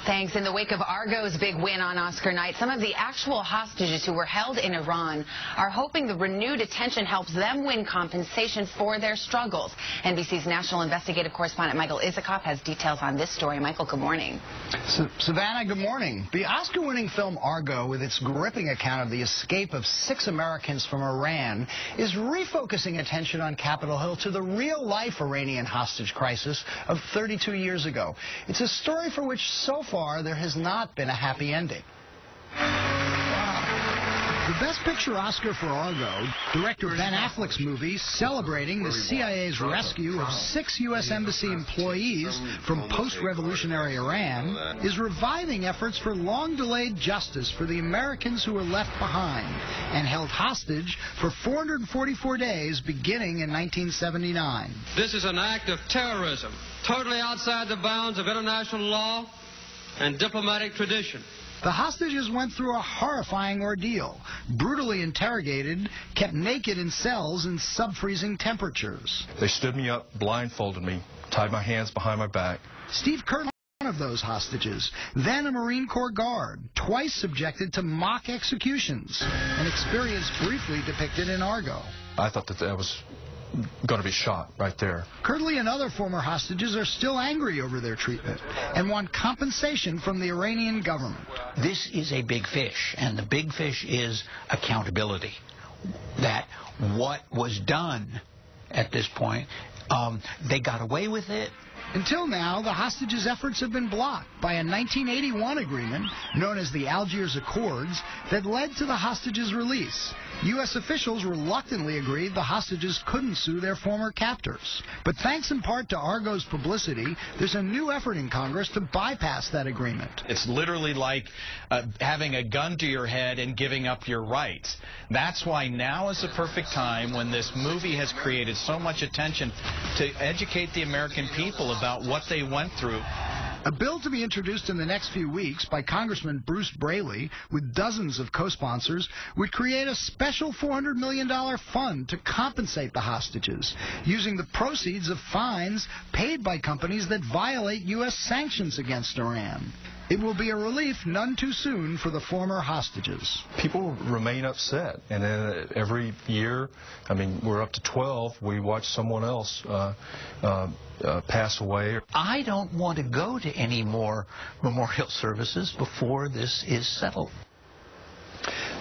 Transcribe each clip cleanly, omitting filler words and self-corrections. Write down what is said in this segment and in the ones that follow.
Thanks. In the wake of Argo's big win on Oscar night, some of the actual hostages who were held in Iran are hoping the renewed attention helps them win compensation for their struggles. NBC's national investigative correspondent Michael Isikoff has details on this story. Michael, good morning. Savannah, good morning. The Oscar-winning film Argo, with its gripping account of the escape of 6 Americans from Iran, is refocusing attention on Capitol Hill to the real-life Iranian hostage crisis of 32 years ago. It's a story for which so far there has not been a happy ending. The Best Picture Oscar for Argo, director Ben Affleck's movie celebrating the CIA's rescue of 6 U.S. Embassy employees from post-revolutionary Iran, is reviving efforts for long-delayed justice for the Americans who were left behind and held hostage for 444 days beginning in 1979. This is an act of terrorism, totally outside the bounds of international law and diplomatic tradition. The hostages went through a horrifying ordeal, brutally interrogated, kept naked in cells in sub-freezing temperatures. They stood me up, blindfolded me, tied my hands behind my back. Steve Kirk, one of those hostages, then a Marine Corps guard, twice subjected to mock executions, an experience briefly depicted in Argo. I thought that was going to be shot right there. Kirtley and other former hostages are still angry over their treatment and want compensation from the Iranian government. This is a big fish, and the big fish is accountability. That what was done at this point, they got away with it. Until now, the hostages' efforts have been blocked by a 1981 agreement known as the Algiers Accords that led to the hostages' release. U.S. officials reluctantly agreed the hostages couldn't sue their former captors. But thanks in part to Argo's publicity, there's a new effort in Congress to bypass that agreement. It's literally like having a gun to your head and giving up your rights. That's why now is the perfect time, when this movie has created so much attention, to educate the American people about what they went through. A bill to be introduced in the next few weeks by Congressman Bruce Braley, with dozens of co-sponsors, would create a special $400 million fund to compensate the hostages, using the proceeds of fines paid by companies that violate U.S. sanctions against Iran. It will be a relief none too soon for the former hostages. People remain upset, and then every year, I mean, we're up to 12, we watch someone else pass away. I don't want to go to any more memorial services before this is settled.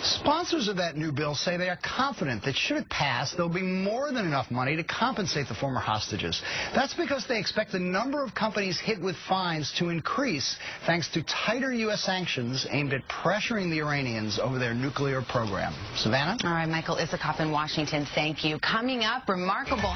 Sponsors of that new bill say they are confident that should it pass, there'll be more than enough money to compensate the former hostages. That's because they expect the number of companies hit with fines to increase thanks to tighter U.S. sanctions aimed at pressuring the Iranians over their nuclear program. Savannah? All right, Michael Isikoff in Washington, thank you. Coming up, remarkable